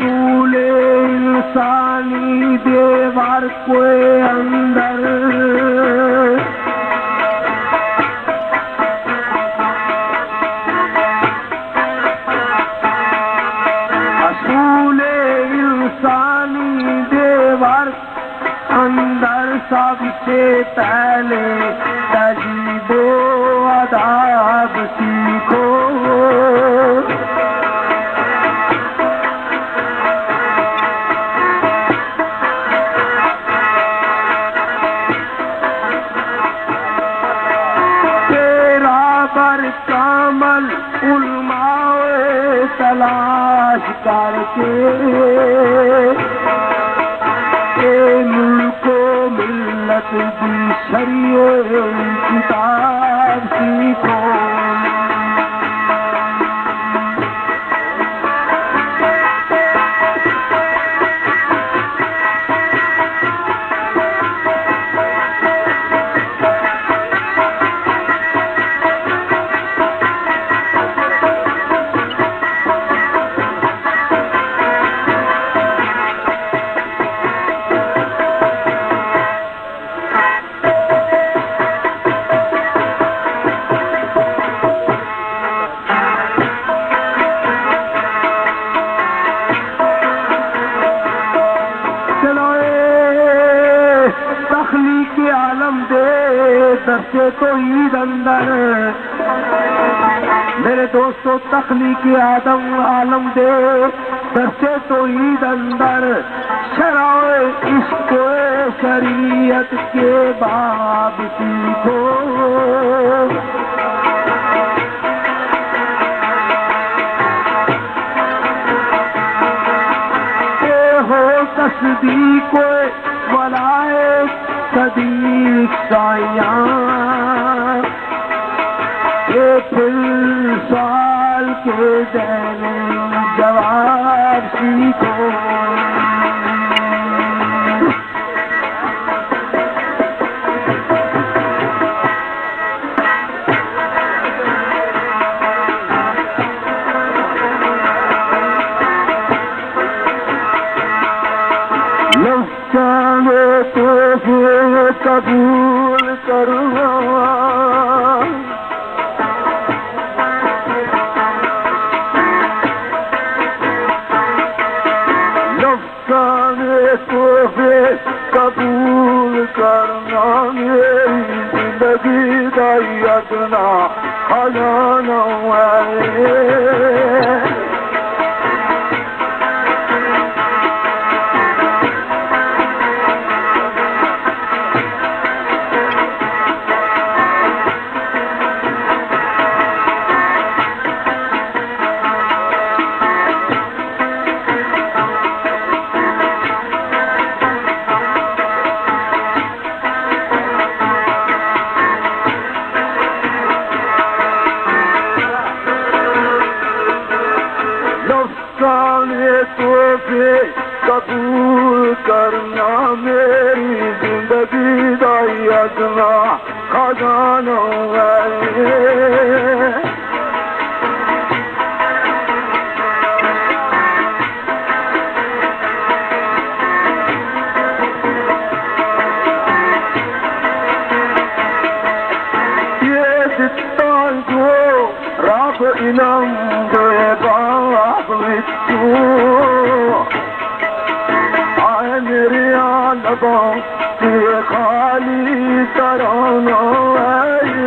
असूल इंसानी देवर कोई अंदर असूल इंसानी देवर अंदर सबसे पहले तजीबो अदाब सीखो। कामल उलमाए तलाश करके मुल्को मिल्लत की शरीय किताब सीखो। दर्से तो ईद अंदर मेरे दोस्तों तख्लीक़ आलम दे दर्से तो ईद अंदर शराए इश्क़ शरीयत के बाब सीखो। हो तस्दीक़ वलाए सदीक साया फिर साल के देने जवाब सीखो। कबूल करूँगा लफ्ज़ाने तोहफे कबूल करना मेरी जिंदगी का यतना खजाना है। कबूल करना मेरी जिंदगी का यतना खजाना है। ये दिता जो रब इनाम दे बाप मिट्टू मेरे लबों के खाली तराना है।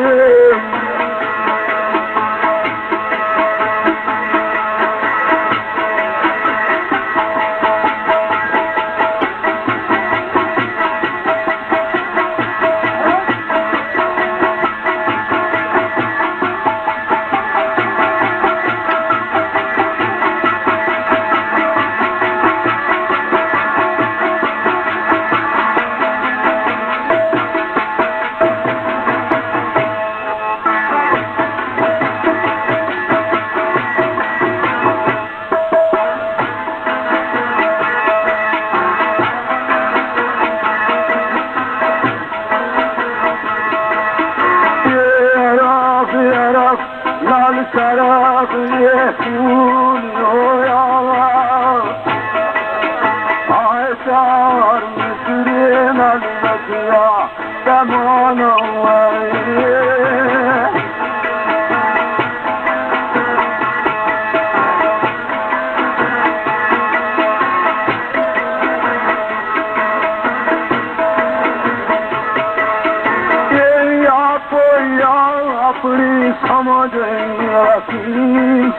लाल शराब ये फूल होया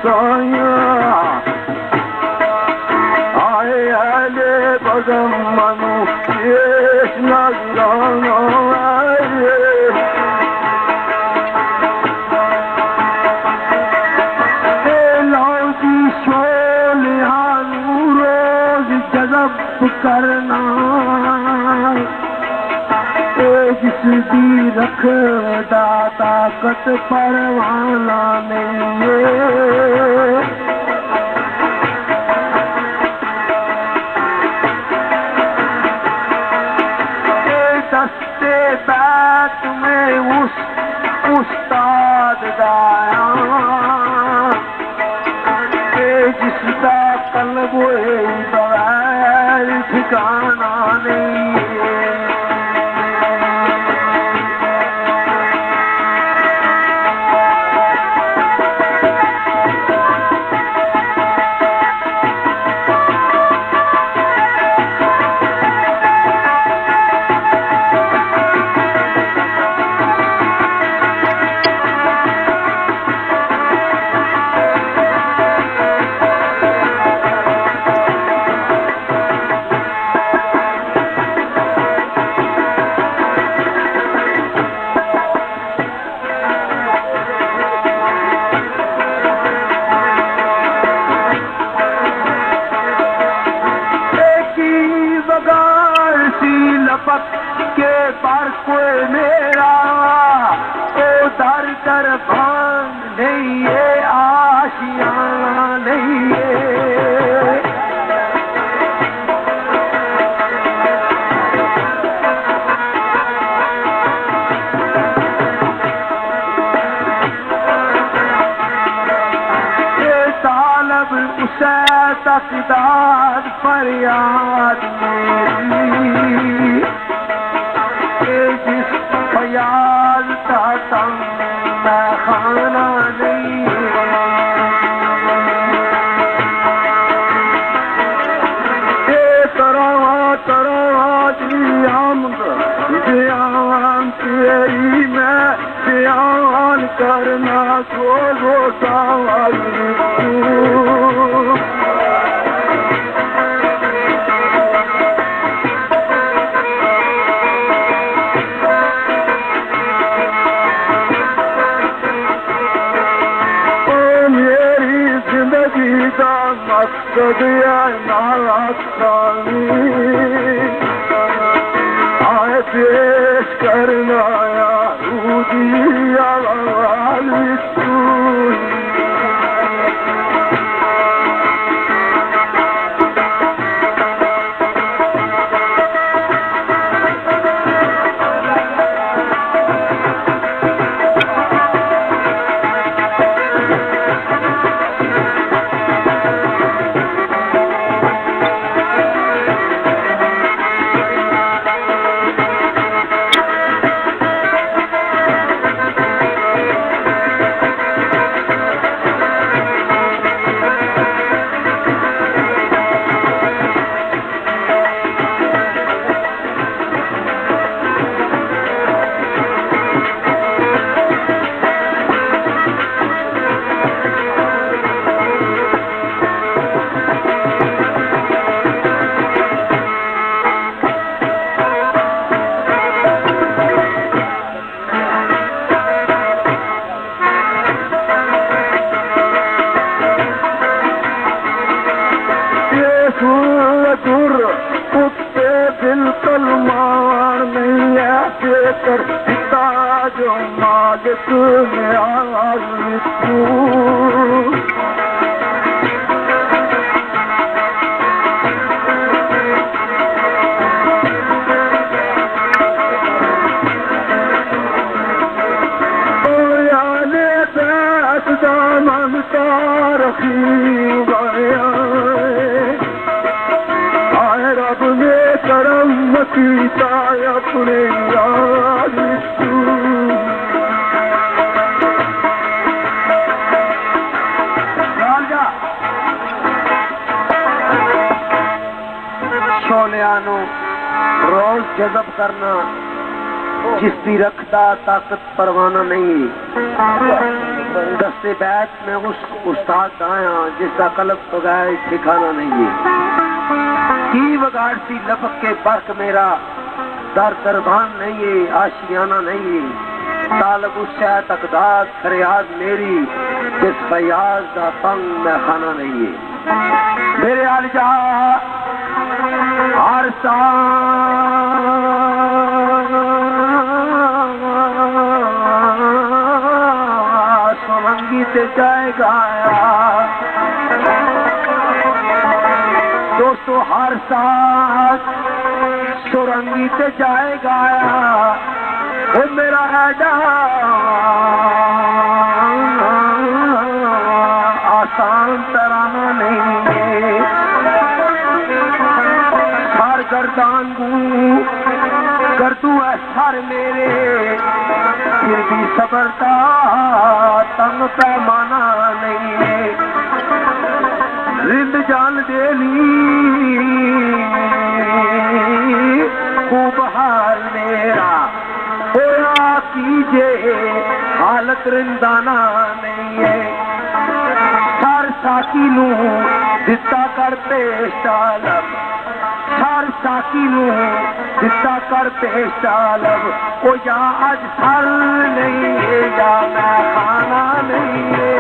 साया आए आले बगम मनु शेष नजराना लाउजी शोलियानु रोज जज़ब करना जिसदी रखदा ताकत परवाना नहीं दस्ते बैत में उस उस्ताद दाया जिसदा कल्ब बगैर ठिकाना नहीं के पर कोई मेरा ओ दर दर भांग नहीं है आशियाना नहीं है ये तालब उसे तकदार फरियाद मेरी जिस ख्याल का तंग मैं खाना नहीं तरह जी आमद बयान तेरी मैं बयान करना को सवारी मकसद आए पेश करना कुत्ते बिल्कुल मार नहीं ऐसे कर पिता जो मालिक में आज दामन तारखी गया आए रब ने करम कीता अपने याद शोलियानो रोज जज़ब करना जिसकी रखदा ताकत परवाना नहीं। दस्ते बैत में उस उस्ताद आया जिसका कलब बगैर ठिकाना नहीं है। की बगाड़ सी लपक के बर्क मेरा दर दरबान नहीं है, आशियाना नहीं है। तालब उससे तकदाद फरियाद मेरी जिस फयाज का तंग में खाना नहीं है। मेरे आलजा हर सोनंगी ते जाएगा दोस्तों, हर साथ सुरंगी ते जाएगा वो मेरा ऐडा आसान तराना नहीं है। सर गर्दान कर तू है सर मेरे, फिर भी सबर का तंग पैमाना नहीं है। रिंद जान दे ली खूब हाल मेरा होया कीजे हालत रिंदाना नहीं है। सर साकी नू दिता कर पेश तालब, सर साकी नू दिता कर पेश तालब। ओ या आज सर नहीं है या मैं खाना नहीं है।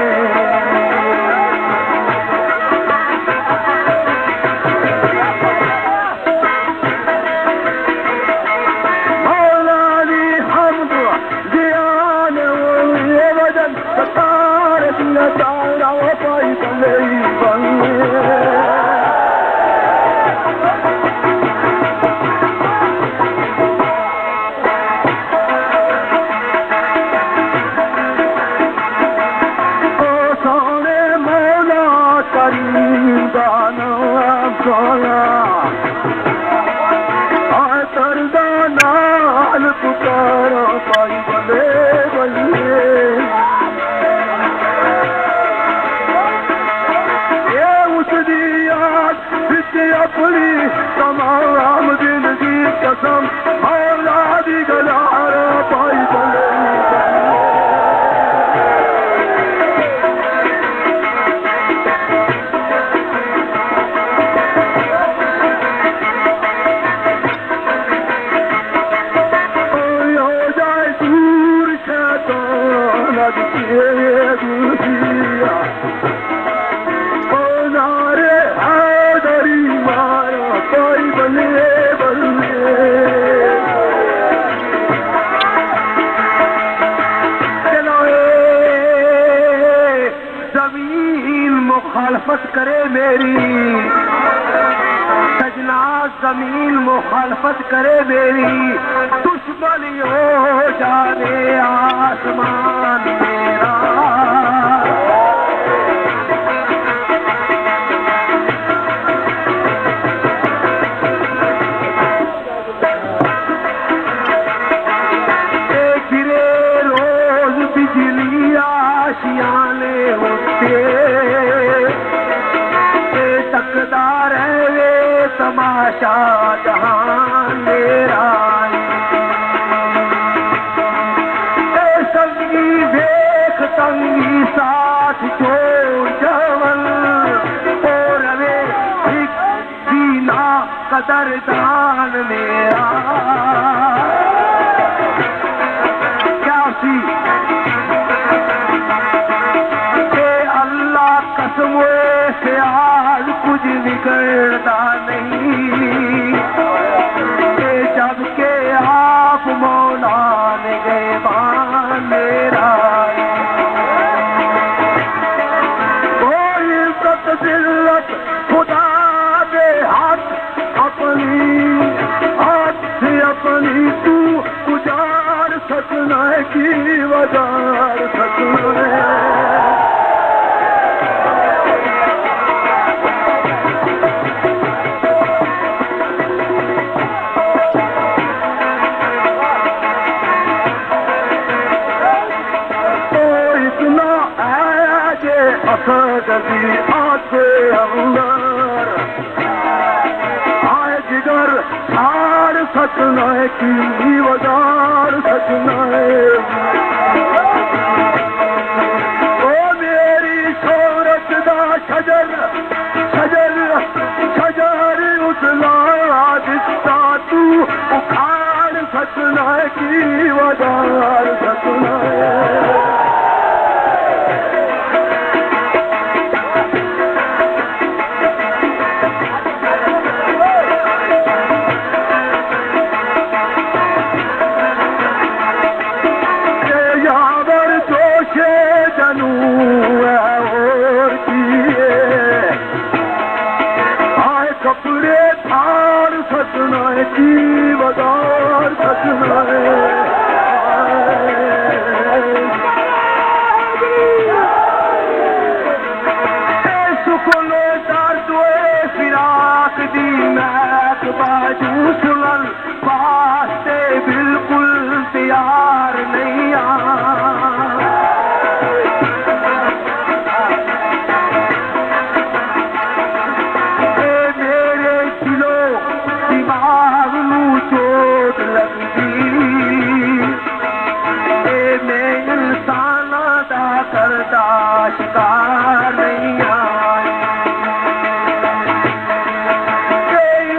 तमाम दिन की कसम औलादी गलारा पाई बने। हो जाए दूर शैतान अज के दूसिया ओ नारे हैदरी मारा पाई बने बने। जमीन मुखालफत करे मेरी सजना, जमीन मुखालफत करे मेरी दुश्मनी हो जाने आसमान मेरा। गिरे रोज बिजली आशियाने होते तकदार है वे तमाशा जहान मेरा। संगी देख तंगी साथ छोड़ जवन और रवे दीना कदरदान मेरा। क्या सी अल्लाह कसम से आज कुछ बिगड़ता नहीं, जब के आप मौला ने गए बान मेरा। कोई इज्जत दिल्लत खुदा दे हाथ अपनी हाथ से अपनी तू गुजार सकना है की वजार सकना है। असदी आते अंदर आए जिगर सार सकना है की वजार सकना है। या शजर शजर शजर उतला दिसता तू उखाड़ सकना की वदार सकना वदार सकना सुखलो दर्द फिराक दी मैक बाजू सुनल वास्ते बिल्कुल तैयार नहीं शिकार नहीं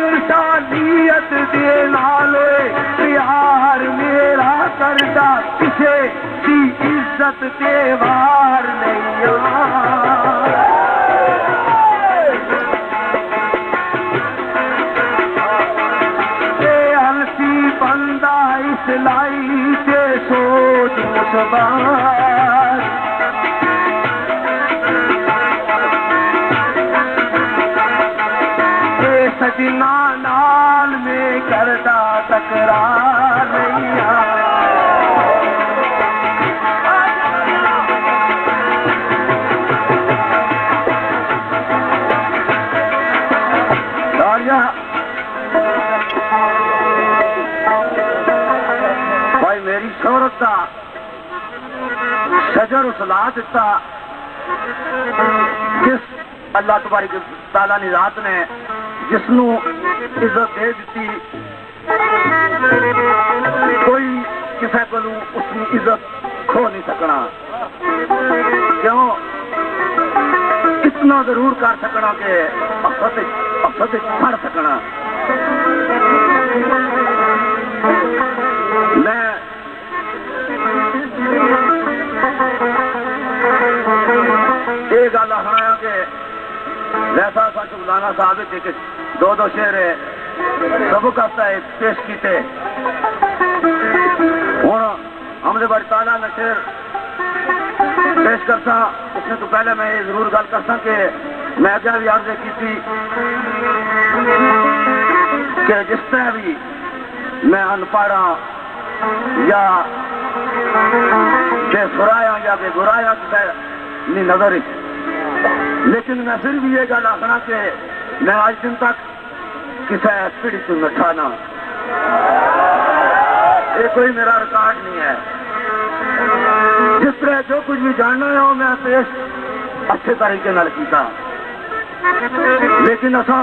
इंसानियत दे नाले प्यार मेरा करदा किसे की इज्जत दे वार नहीं अलसी बंदा इस लाई के सोच मुसबार सजना नाल में करदा तकरार नहीं भाई मेरी शोहरत का शजर उसला दिता जिस अल्लाह तबारक तआला ने रात ने जिसनू इज्जत दे दी कोई किसी को उसकी इज्जत खो नहीं सकना क्यों इतना जरूर कर सकना कि अफसत फड़ सकना मैं ये गल आखना कि जैसा सच मौलाना साहब के दो शेर सबक है पेश किए हूँ हमने बड़ी ताला ने शेर पेश करता उसने तो पहले मैं ये जरूर गल करता कि मैं अगर भी अर्ज की थी कि जिस तरह भी मैं अनपढ़ या बेसुराया या बेगुराया किसी नजर लेकिन मैं फिर भी ये गल आखना कि मैं आज दिन तक किसी पीढ़ी को नठा ना ये कोई मेरा रिकॉर्ड नहीं है जिस तरह जो कुछ भी जानना है वो मैं पेश अच्छे तरीके नाल कीता लेकिन असा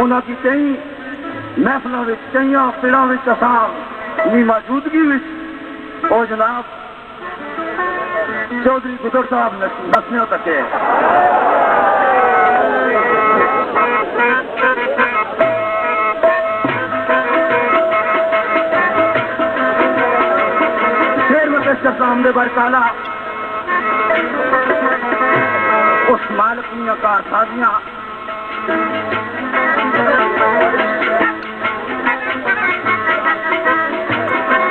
उन्होंने कई महफलों में कई पिड़ों में असा मौजूदगी में वो जनाब चौधरी गुजर साहब दसने तक शेर में पेश करता हमने बरकाला उस मालिक का साजियां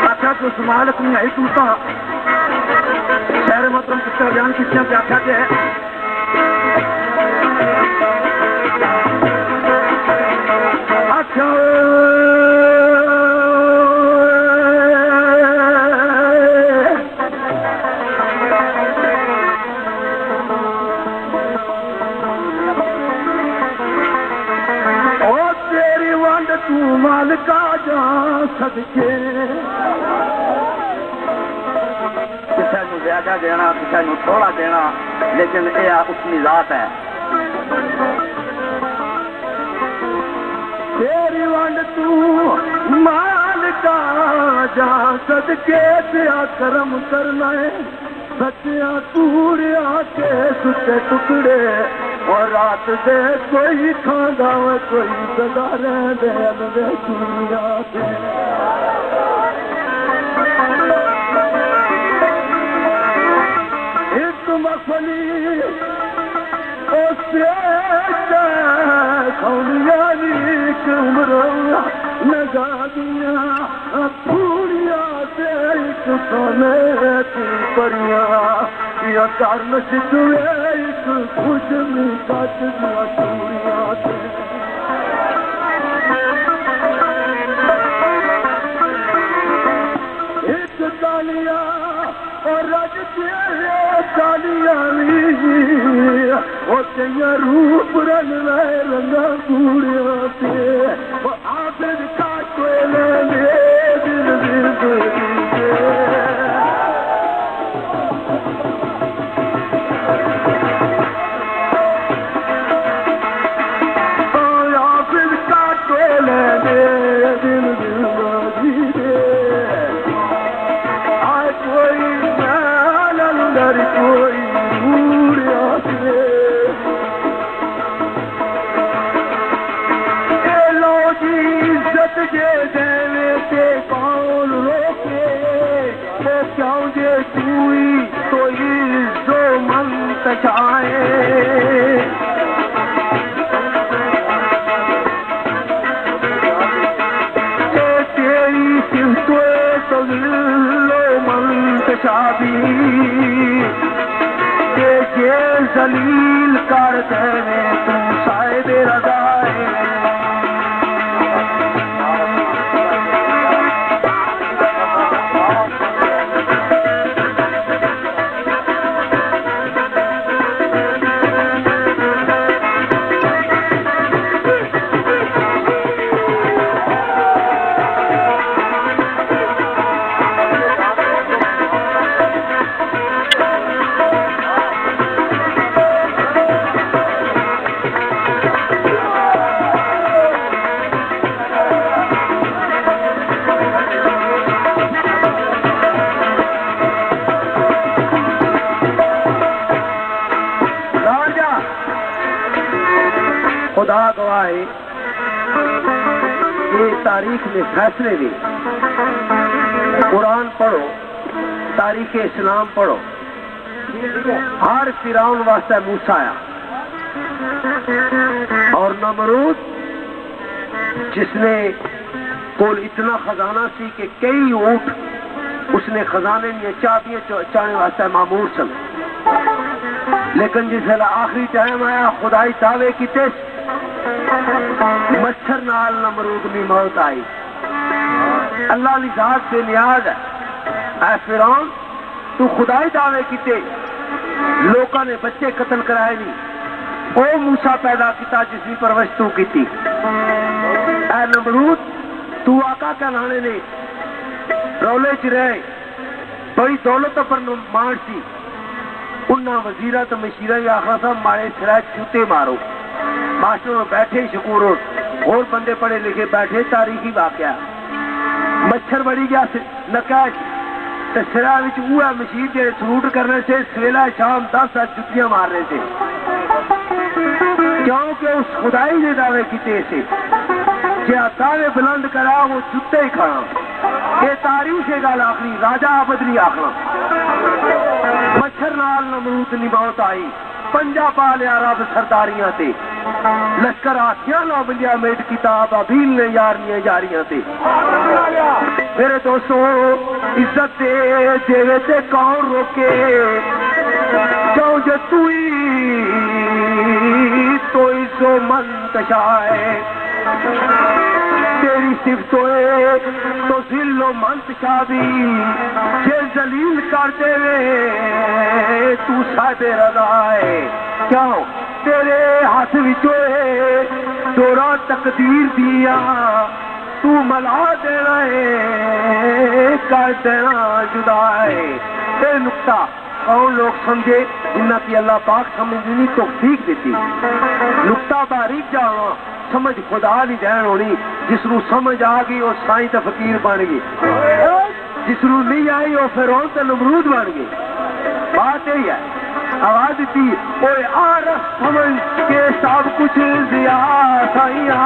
अच्छा तो उस मालिक ने ही टूटा शहर मतलब किसका बयान किसने व्याख्या के है अच्छा ओ तेरी वंड तू मालिका जा सदके ज्यादा देना किसी थोड़ा देना लेकिन यह उसकी जात है तेरी वंड तू माल का जा सदके तेरा कर्म करना है सच्चिया कूड़िया के सुते टुकड़े और रात दे कोई खांदा वे कोई सदा रहंदे दे चूड़िया ते एक मखली खौलिया नीक उम्र लगा दिया पूड़िया से एक सोने की परिया या कारण सिद्धुए एक खुश में काट दिया पूड़िया से एक तालिया और रज के तालिया रूप रंग रंगा पूड़िया से वो आखिर काटे ले दिल आखिर काटे ले दिल आए कोई अंदर कोई पूड़िया से इज्जत जे देवे ते कौन रोके वो क्यों जे तूई तो इज्जो मंत छाए तेरी सिमतोए तो लो मंत छाबी जे जलील कर देवे तू साहिब रज़ाए खुदा गवाह है ये तारीख में फैसले भी कुरान पढ़ो तारीख इस्लाम पढ़ो हर फिरौन वास्ते मूसा आया और नमरूद जिसने कोल इतना खजाना सी कि कई ऊंट उसने खजाने में चाबियां चाहने वास्ते मामूर सन लेकिन जिस आखिरी टाइम आया खुदाई दावे की तेज मच्छर नाल नमरूद की मौत आई अल्लाह की जात से नियाज है ऐ फिरौन तू खुदाई दावे किते लोगों ने बच्चे कत्ल कराए नहीं ओ मूसा पैदा किया जिसकी परवरिश तू की ऐ नमरूद तू आका कहलाने ने रौले च रहे बड़ी दौलत पर मार सी उन्ना वजीरा तो मशीरा ही आखा था मारे सिरा जूते मारो मास्टर में बैठे शकूर और बंदे पढ़े लिखे बैठे तारीखी वाकया मच्छर बड़ी गया नकाश सिरा मशीर के सलूट करने से सवेला शाम 10 जुतियां मार रहे थे क्योंकि उस खुदाई ने दावे किए से क्या दावे बुलंद करा वो जुत्ते ही खाना ये तारीख है गल आखरी राजा आबद नहीं आखना मच्छर नाल नमरूद नी मौत आई पंजा पा लिया रब सरदारियां ते लश्कर हाथियां ला बंदिया मेट किताब अबील ने यारियां जारियां ते मेरे दोस्तों इज्जत दे जेवे ते कौन रोके क्यों जो तुई तो इसो मंतशाए तेरी सिफतोए तो जिल्लो मंतशाबी जे जलील कर देवे तू सादे रज़ाए क्यों तेरे हाथ विचोए दोरा तकदीर दिया तू मला देना है कर देना जुदाए ये नुक्ता कौन लोग समझे जिन्ना की अल्लाह पाक समझनी तो ठीक देती नुक्ता बारीक जावा समझ खुदा नहीं दैन होनी जिसनू समझ आ गई वो साईं तो फकीर बन गई जिसनू नहीं आई वो फिरौन तो नमरूद बन गई बात यही है। आवाज दी ओए आरस समझ के सब कुछ दिया साइया,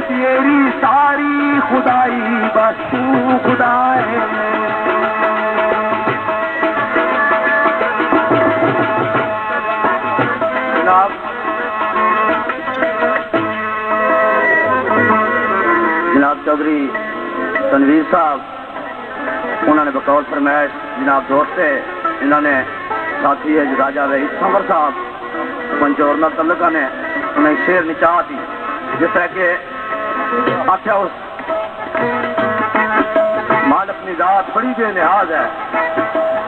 तेरी सारी खुदाई बस तू खुदा है। जनाब चौधरी तनवीर साहब, उन्होंने बकौल फरमाइश जनाब दोस्त है, इन्होंने साथी है राजा रईस समर साहब पंचौर न तल्लका ने उन्हें शेर निचाह थी, जिस तरह के आख्या उस माल अपनी जात बड़ी बेनिहाज है,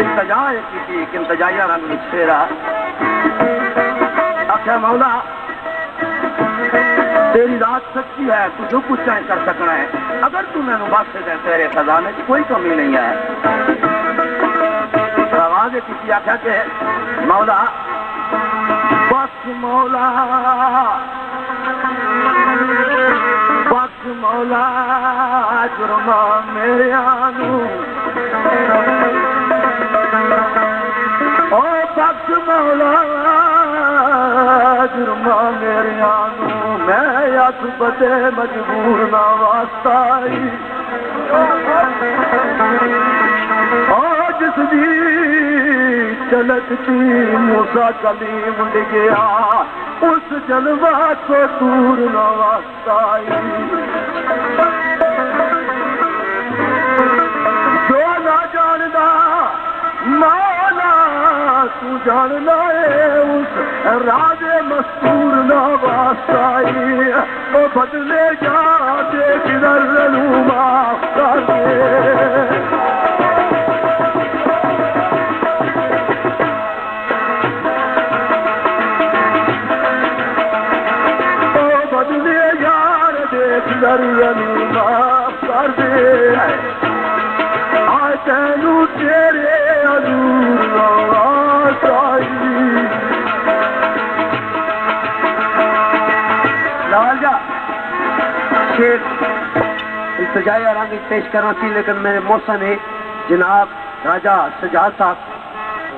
इंतजा की इंतजाइया रंग शेरा आख्या मौला तेरी रात सच्ची है, तू जो कुछ चाहे कर सकना है, अगर तू मैंने बख्श दे तेरे खजाने की कोई कमी नहीं है। आवाज किसी आख्या के मौला बख्श मौला बख्श मौला जुर्मा मेरे आनू, ओ बख्श मौला जुर्मा मेरे आनू, मैं अस बदे मजबूर ना वास्ताई, जिस दी चलत थी मूसा कलीम गया, उस जलवा को दूर न वास्ताई, जो ना जानदा मौला तू जान लाए, उस राजे मस्तूर ना वास्ताई, ओ बदले जा दे किधर माफ कर दे, माफ कर दे, आज तेनू तेरे अजूर लालजा शेर इल्तिजाया रंग पेश करना थी, लेकिन मेरे मौसा ने जनाब राजा सजाद साहब,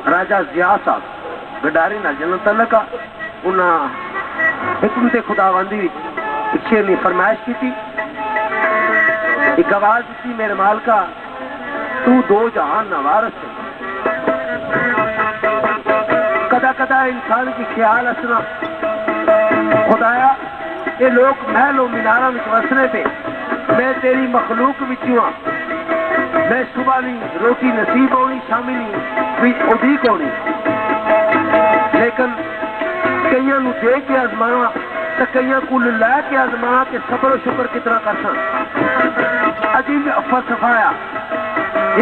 राजा जिया साहब गडारी ना जन्म तलका उन्हें हिकमत खुदावंदी शेर ने फरमाइश की थी, एक आवाज थी मेरे मालका तू दो जहान नवारस है, कदा कदा इंसान की ख्याल असना खुदाया ये लोग महलों मीनारा में वसने पे, मैं तेरी मखलूक विच हाँ, मैं सुबह नहीं रोटी नसीब होनी शामी नहीं उदीक होनी, लेकिन कईया दे के आजमाना तो कई कुल लैके आजमा के सबर शुक्र कितना कर सन। अजीब फलसफाया,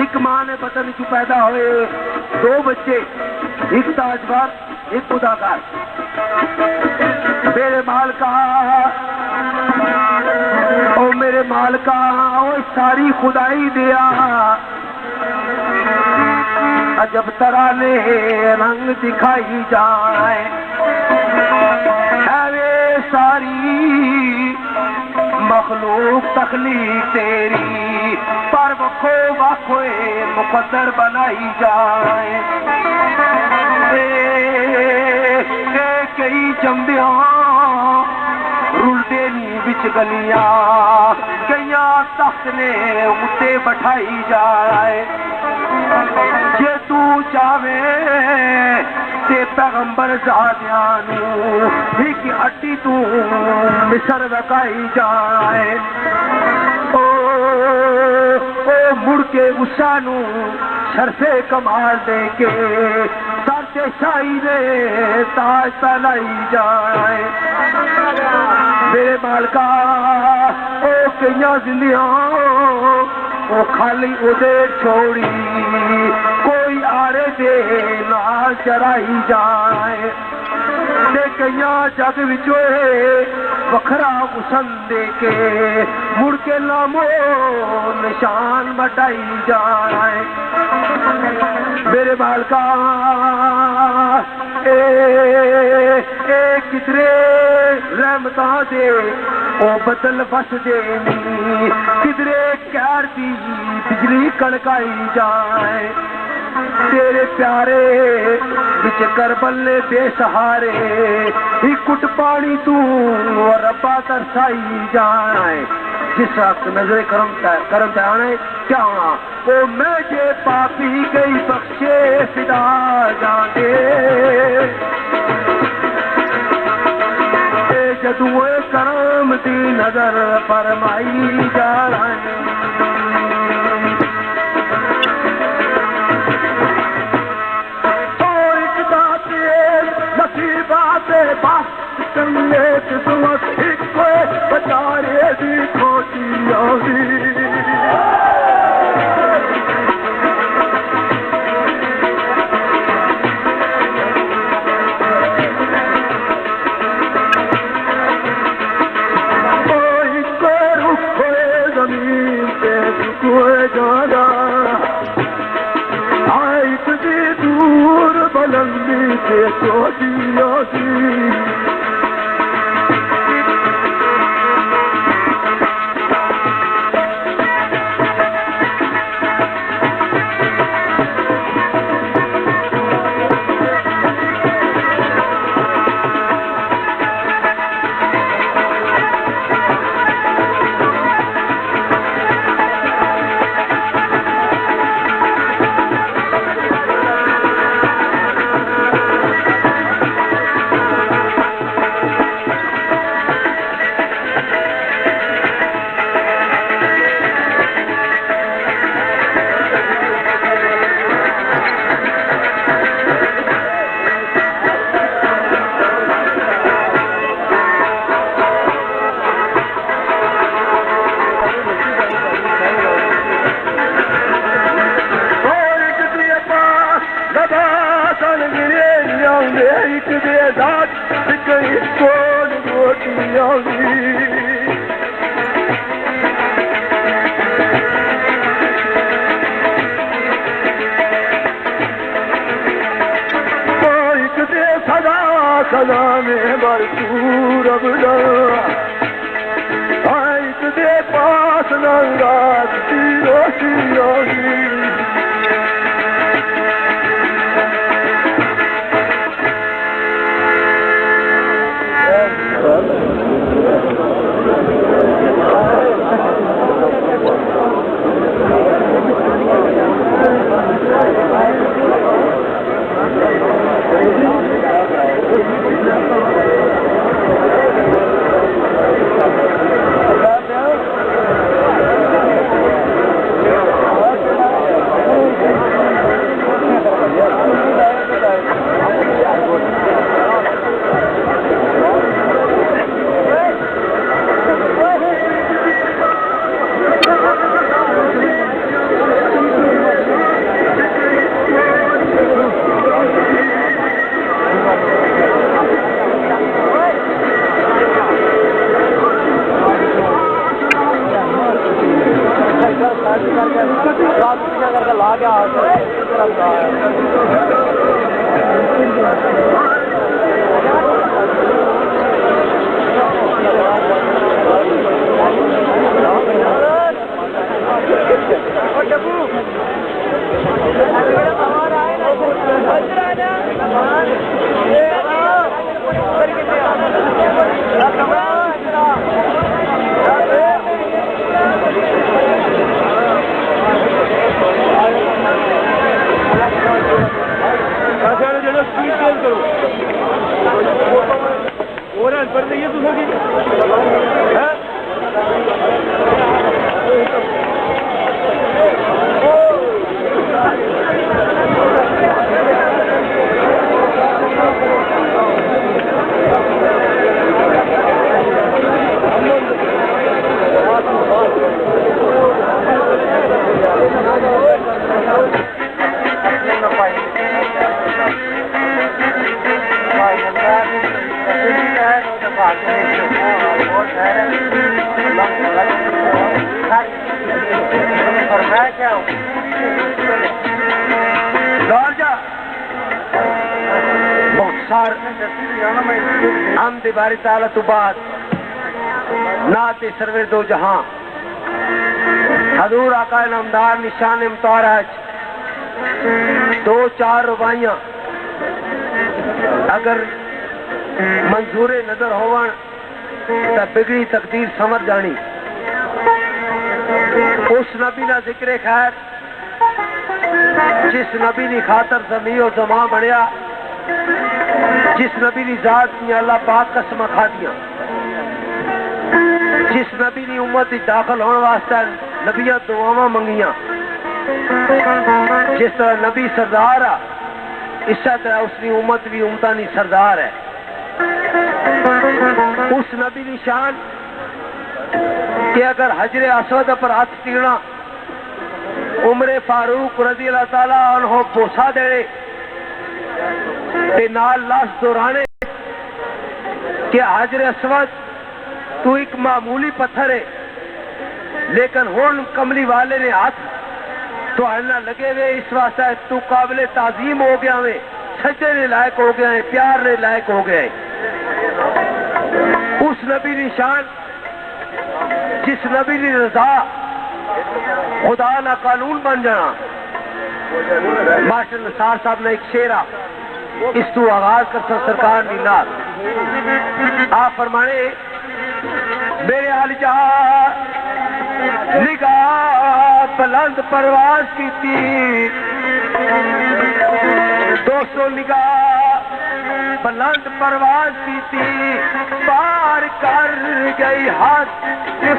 एक मां ने पतन चु पैदा हुए दो बच्चे, एक ताजवर एक खुदाकार, मेरे मालका ओ मेरे मालका ओ सारी खुदाई दिया, अजब तराने रंग दिखाई जाए, सारी मखलूक तखलीक तेरी, पर वखो वखोए मुकद्दर बनाई जाए, कई जम्बिया रुलते नी बिच गलियां, कईया तख्त ने उत्ते बैठाई जाए, जे तू चावे ते पैगंबर ज़ादियां नू एक अड्डी तू मिसर वकाई जाए, ओ मुड़ के गुस्सा नू शरफे कमाल दे के सर ते शाही दे ताज तलाई जाए, मेरे मालका ओ कईया जिंदियां ओ खाली उदे छोड़ी, कोई आरे दे नाल चराई जाए, कईया जग विचो वखरा हुसन दे के मुड़ के नामो निशान मटाई जाए, मेरे बालका कितरे रहमता दे ओ बदल बस देनी किधरे क्यार दी बिजली कड़काई जाए तेरे प्यारे बिच करबले बेसहारे ही कुट पानी तू और रब्बा तरसाई जाए जिस वक्त नजरे करम आने क्या ओ मैं जे पापी गई बख्शे फिदा जागे जदुए करम दी नजर फरमाई जाए करने किस्मत बचारे दी खोटी आवी जमीन पे कोई जाना आई कभी दूर बुलंदी से छोटी आवी सदा में भरपूर अबदा आयत दे पास रात की रोशनी होगी हम दीवारी ताला तो बाद नाते सरवर दो जहां हजूर आका नामदार निशान इमताराज 2-4 रुबाइयां अगर मंजूरे नजर होवन तो बिगड़ी तकदीर समझ जानी। उस नबी ना जिक्र खैर जिस नबी की खातर जमी और जमा बनया, जिस नबी की जात ने अल्लाह पाक कसम खा दिया, जिस नबी की उम्मत दाखिल होने वास्ते नबिया दुआवां मंगिया। जिस तरह नबी सरदार आ, इस तरह उसकी उम्मत भी उम्मता नहीं सरदार है। उस नबी की शान कि अगर हजरे असवद पर हाथ टीना उमरे फारूक रजी अल्लाह ताला अन्हो बोसा देने ते नाल लाश दोहराने कि हजरे असवद तू एक मामूली पत्थर है, लेकिन हुन कमली वाले ने हाथ तो हलना लगे हुए, इस वास्ते तू काबिले ताजीम हो गया वे, सज्जे ने लायक हो गया है, प्यार ने लायक हो गया है। उस नबी की शान जिस नबी की रजा खुदा ना कानून बन जाना। मास्टर निसार साहब ने एक शेरा इस तू आगाज कर सरकार दी नाल आप फरमाने मेरे हाल जहां निगाह बुलंद परवाज की थी, 200 निगाह बुलंद परवाज की थी, पार कर गई हाथ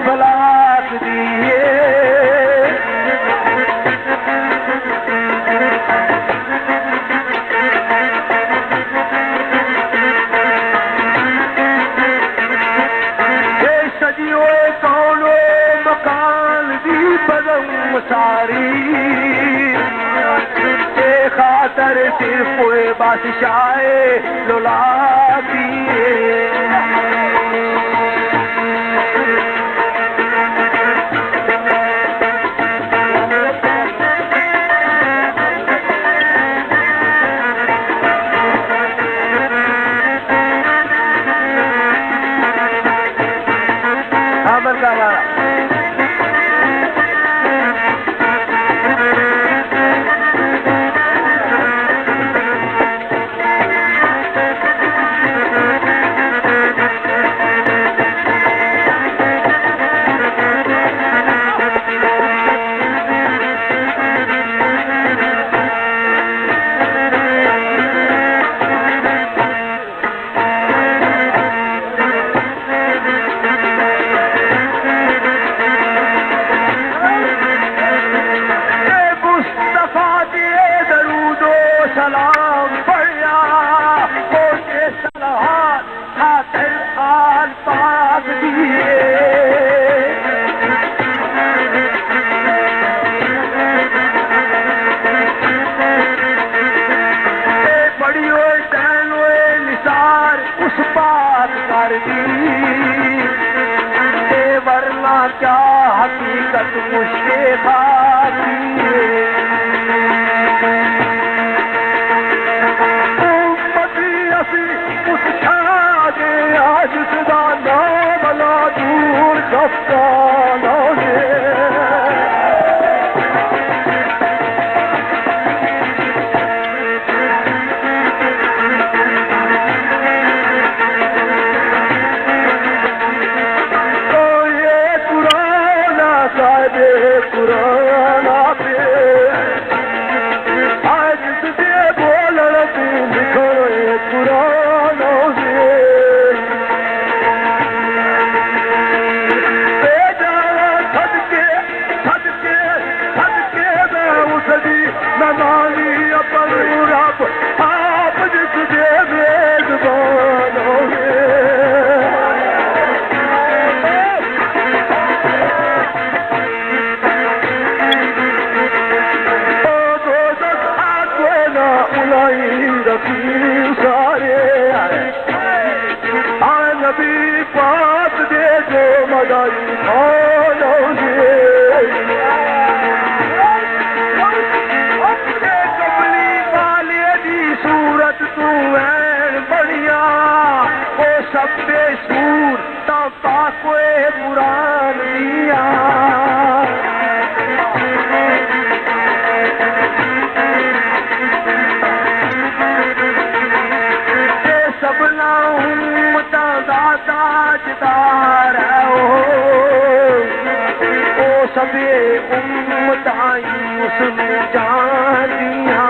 फलाक दिए। सारी खातर सिर्फ बादशाह लुला दिए। खबर का हमारा सलाम बढ़िया होके सलाम खातिर आल पाक दिए। बड़ी हुए टहन हुए निसार उस पाक कर दी, वरना क्या हकीकत मुश्किल खाती आज सदा नाम ला दूर कफ्ताना तो ये पुराना सादे पुराना पे आज तुझे बोलना तू लिखो पुराना नमानी अपन रब आप जिसके मेजबान होंगे। ओ दोस्त आको ना उलाई रखी सारे आए नबी पास दे जो मदाई खान होंगे। सूरत तू ऐन बढ़िया ओ सब बेसूर ता पाकोए कुरान दिया सबना उम्मता दा ताजदार है ओ सबे उम्मताई उसने जान दिया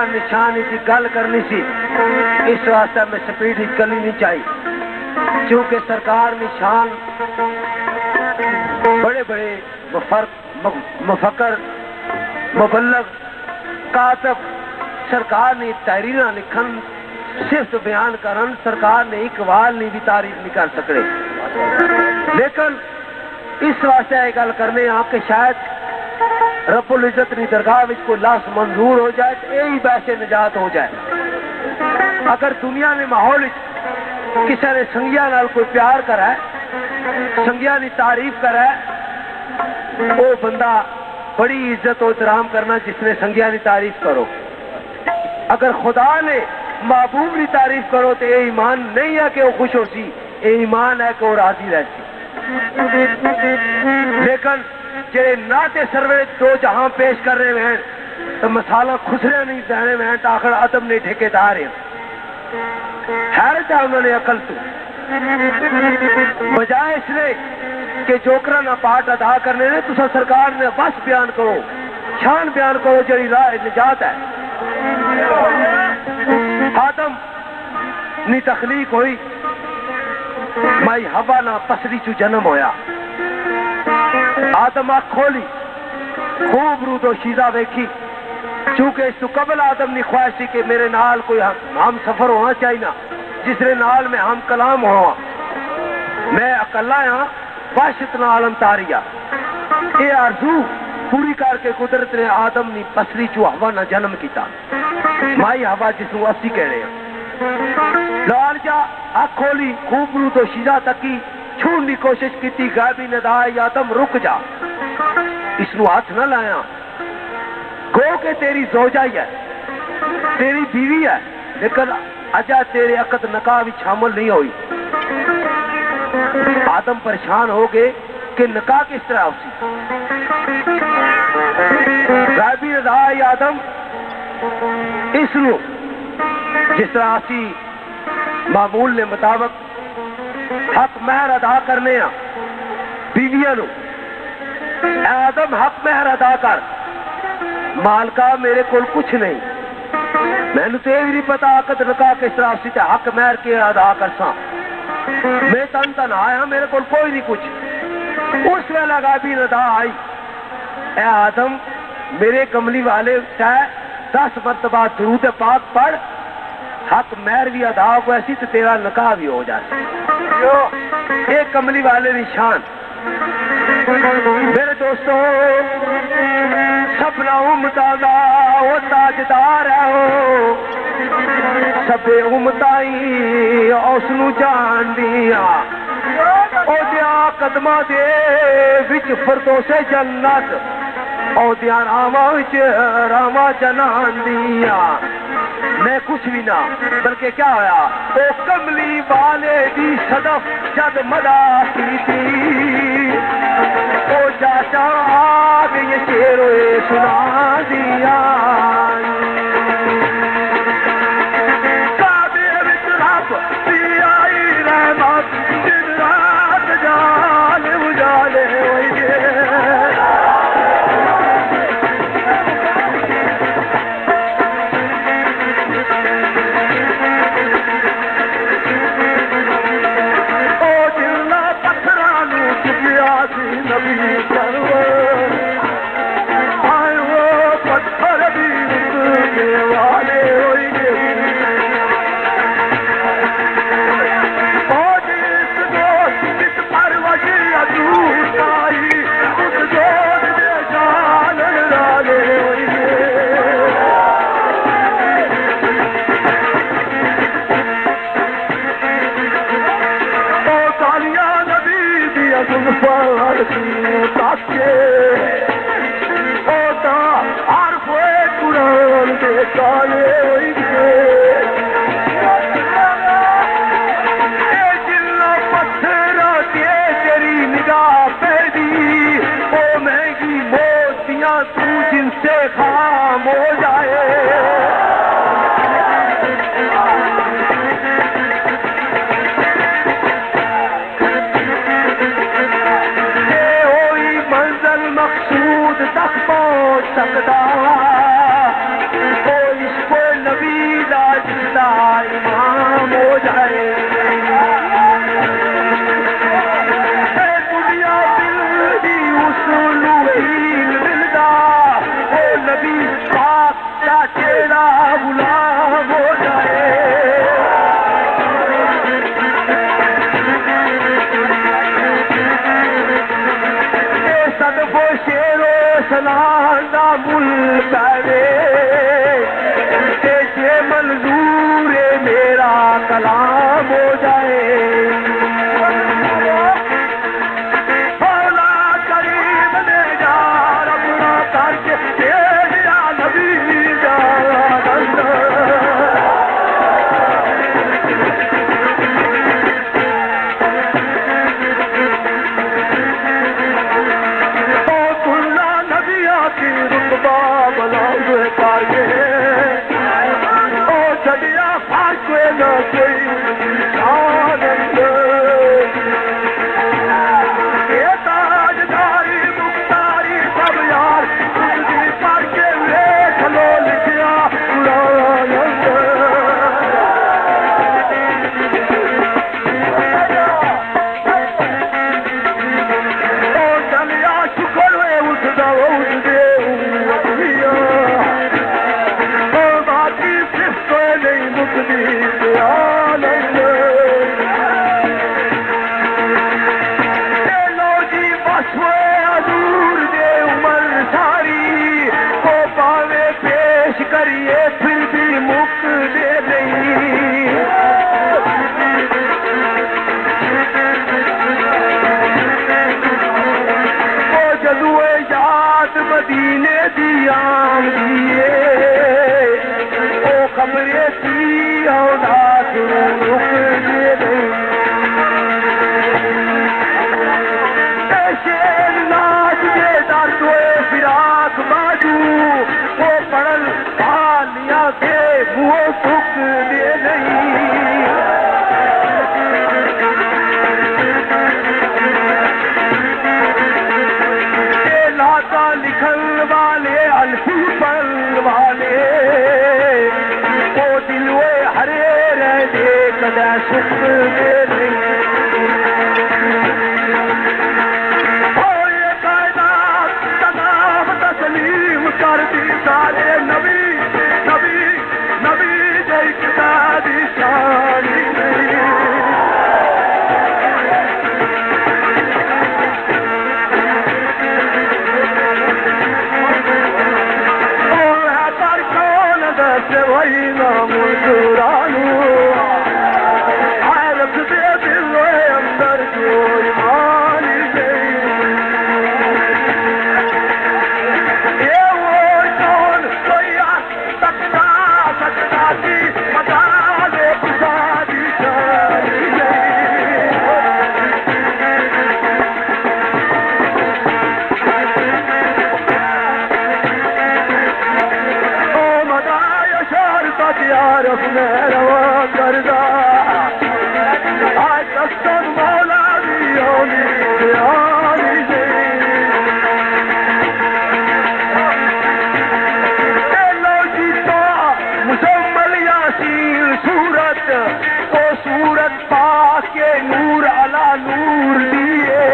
निशान की गल करनी सी इस वास्ते मैं स्पीड करनी नहीं चाहिए क्योंकि सरकार निशान बड़े बड़े मुफक्कर मुबल्लग कातब सरकार ने तहरीर लिखन सिर्फ बयान करन सरकार ने इकबाल ने भी तारीफ नहीं कर सकते लेकिन इस वास्ते गल करने कि शायद रब्बुल इज्जत की दरगाह में कोई लाश मंजूर हो जाए तो यही वैसे निजात हो जाए अगर दुनिया में माहौल किसी ने संगिया नाल कोई प्यार करा संगिया की तारीफ करा वो बंदा बड़ी इज्जत और एहतराम करना जिसने संगिया की तारीफ करो अगर खुदा ने महबूब की तारीफ करो तो ये ईमान नहीं है कि वो खुश हो सी ये ईमान है कि वो राजी रहती लेकिन जे नाते सर्वे दो जहां पेश कर रहे हैं तो मसाला खुसरे नहीं देने में आखिर अदब नहीं ठेकेदार है हैरत है उन्होंने अकल तो बजाय इसलिए कि जोकरा ना पाठ अदा करने ने तुसा सरकार ने बस बयान करो शान बयान करो जड़ी राह निजात है आदम नी तखलीक हुई माई हवा ना पसरी चू जन्म होया आदम आँख खोली खूब रूदो शीजा वेखी चूंकि इस तो कबल आदम ने ख्वाहिश थी कि मेरे नाल कोई हम सफर होना चाहिए ना जिसरे नाल में हम कलाम हुआ मैं अकला यहाँ वाशित ना आलम तारिया ये आरजू पूरी करके कुदरत ने आदम ने पसरी चू हवा ना जन्म किया माई हवा जिसू असी कह रहे हैं लाल जा आँख खोली खूब रूदो शीजा तकी छून की कोशिश की गायबी नदाई आदम रुक जा इसनु हाथ न लाया गो के तेरी जोजा ही है तेरी बीवी है लेकिन अजा तेरे अकद नकाह भी शामिल नहीं हुई आदम परेशान हो गए कि नकाह किस तरह उसी गायबी नदाई आदम इसनु जिस तरह असी मामूल ने मुताबिक हक महर अदा करने बीविया आदम हक महर अदा कर मालका मेरे को कुछ नहीं मैनू तो यह भी नहीं पता अकद नकाह किस तरह सी हक महर के अदा कर सा मैं तन तन आया मेरे को कोई नहीं कुछ उस वेला गाबी नदा आई ए आदम मेरे कमली वाले चाहे 10 मरतबा दुरूद पाक पढ़ हक महर भी अदा हो ऐसी तो तेरा नकाह भी हो जाए एक कमली वाले निशान मेरे दोस्तों सपना उमता दा वो ताजदार है हो सबे उमताई उसनू जान दिया ओदिया कदमा दे विच फिरदौसे जन्नत ओदिया रामा विच रामा जनान दिया मैं कुछ भी ना बल्कि क्या होया तो कमली वाले दी सदफ जद मदा की थी ओ चाचा आग ये शेरोए सुना दिया काबे विच रब दी आई रहमत दिन रात जाल उजाले ताके होता हर कोई कुरान के काले जिला पत्थर के तेरी निगाह पैदी ओ महंगी मोतियां तू जिनसे खाम हो जाए मकसूद तक पहुंच सकता तो इसको नबी जिंदा इमाम हो जाए दुनिया दिल दी उसूल मिलदा वो नबी पाक का चेहरा गुलाम हो जाए सदफो शेरो सलाना मुल करे जे मंजूर मेरा कलाम हो जाए भोला करीम ने जा अपना करके तेरा नबी जा करिए फिर भी मुक्त दे नहीं वो जदुए याद मदीने दी आम दिए वो खबरें थी औलाद रुक दे नहीं शेर नाच ये दर्द फिराक बाजू वो पड़ल पालिया के वो सुख दे नहीं लाता लिखल वाले अल्फी पल वाले वो दिल वे हरे रह दे कदा सुख दे नहीं कर दी सारे नबी नबी नबी जय खुदा दी शान पर कौन दस वही नाम दुरानू रख दे दिल अंदर जो ईमान यारफ में रवा करदा आज कस्तन मौला दियोनी दियानी लो जीता मुजम्मल यासीन सूरत वो सूरत पाक के नूर अला नूर दिए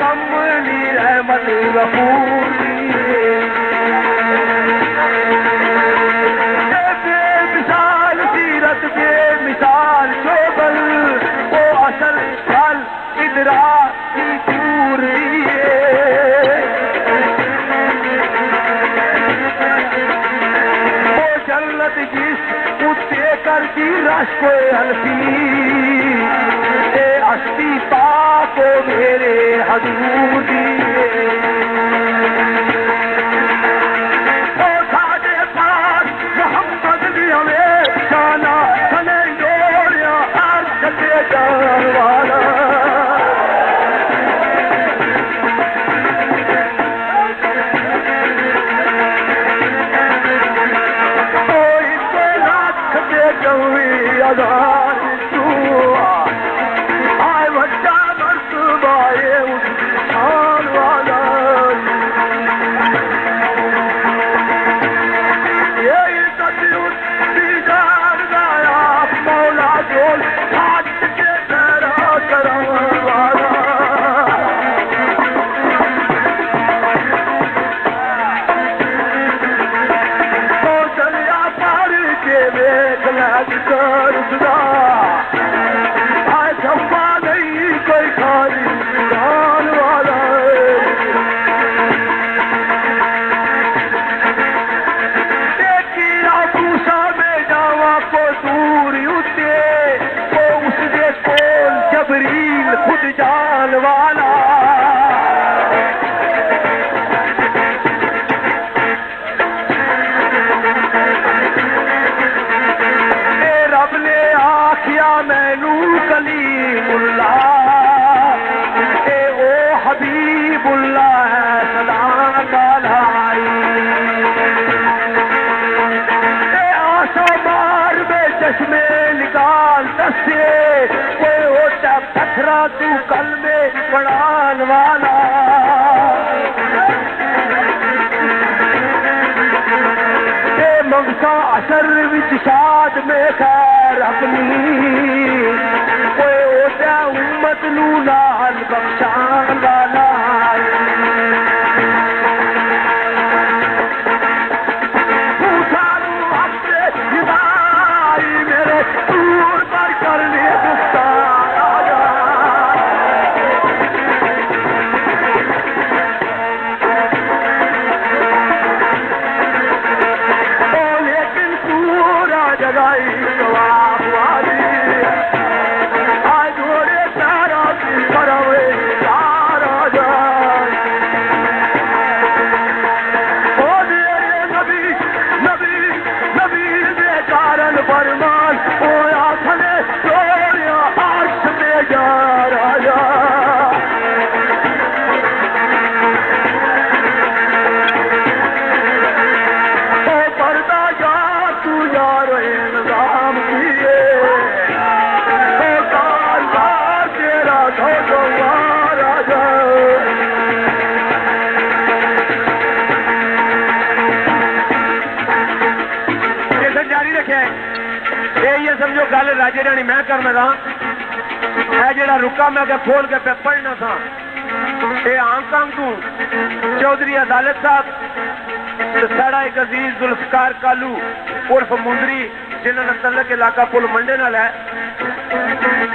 कमली रहमत गफूर बेमिसाल सीरत बेमिसाल शोबल वो असल फल इदरा की दूर अश्को हल्की अश्ती पाको मेरे हजूर दी तू कल में पढ़ान वाला मंगसा असर विच शाद में खैर अपनी कोई ओटा उम्मत नू नाल बख्शान वाला मेरे दूर पर करने समझो गल राजे रानी मैं करना था जरा रुका मैं खोल के पे पढ़ना था हांगकांग तू चौधरी अदालत साहब साड़ा एक अजीज जुल्फकार कालू उर्फ मुंदरी जिन्होंने तलक इलाका पुल मंडे नाल है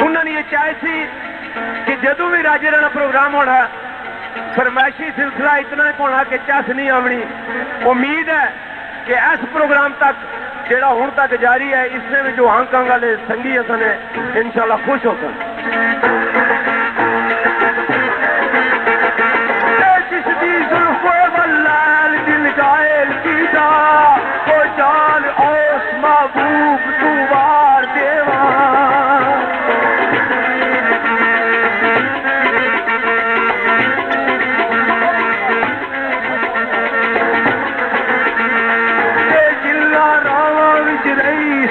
उन्होंने ये चाहे सी कि जदों भी राजे राणा प्रोग्राम होना फरमाइशी सिलसिला इतना होना कि चस नहीं आवनी। उम्मीद है कि इस प्रोग्राम तक जेड़ा हुण तक जारी है इसमें भी जो हांगकांग वाले संगी असन है इंशाल्लाह खुश होकर दिल गायल कीदा को जान ओस महबूब तू वार देवा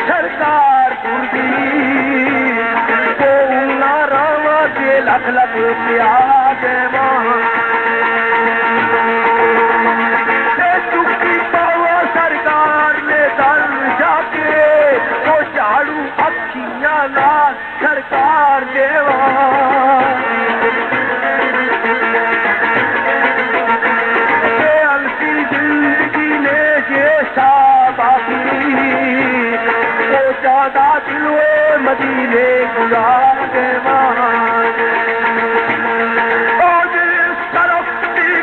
सरकार रावा के लख लख प्यार चुकी पावा सरकार ने दल जाके वो झाड़ू अखियां लाल सरकार देवा अलसी जिंदगी ने ये बाकी ज्यादा दिलों मदीने गुजार के तरफ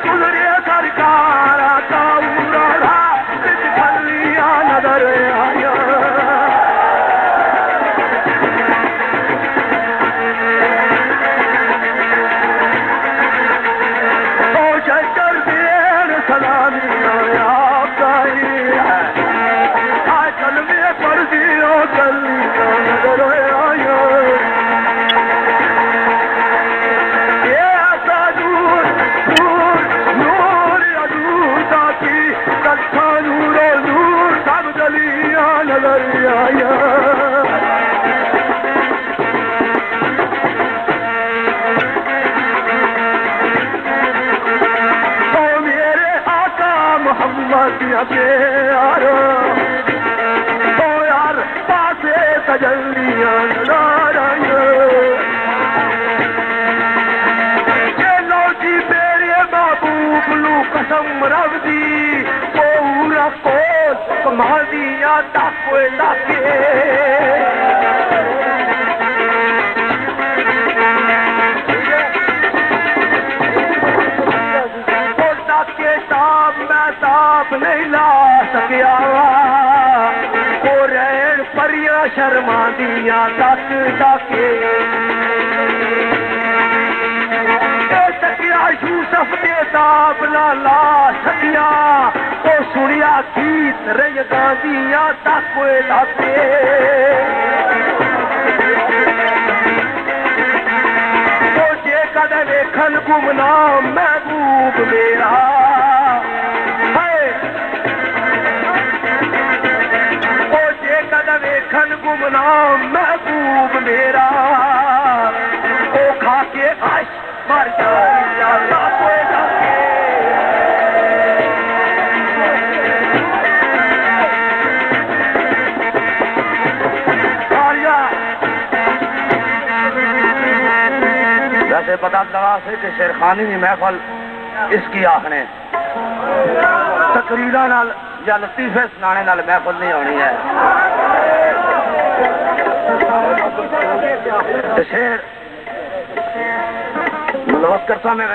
गुजरे सरकार आता नजर आया दुनिया के यारो ओ यार पासे तजल्लियां चलो जी मेरे महबूब लू कसम रब दी पूरा कोल कमाल दिया ताकोए ताके नहीं ला सकिया को रैन परिया शर्मा दिया तक ताके सकिया यूसुफ दे ताब ला सकिया ओ सुनिया गीत रही गांदिया ताकोए ताके ओ जे कद वेखन गुमनाम महबूब मेरा गुमनाम महबूब मेरा ओ खाके आश मर जाता कोई वैसे पता लगा से कि शेरखानी की महफल इसकी आखने तकरीरा नाल या लतीफे सुनाने नाल महफल नहीं होनी है शेर मुलवस करता मैं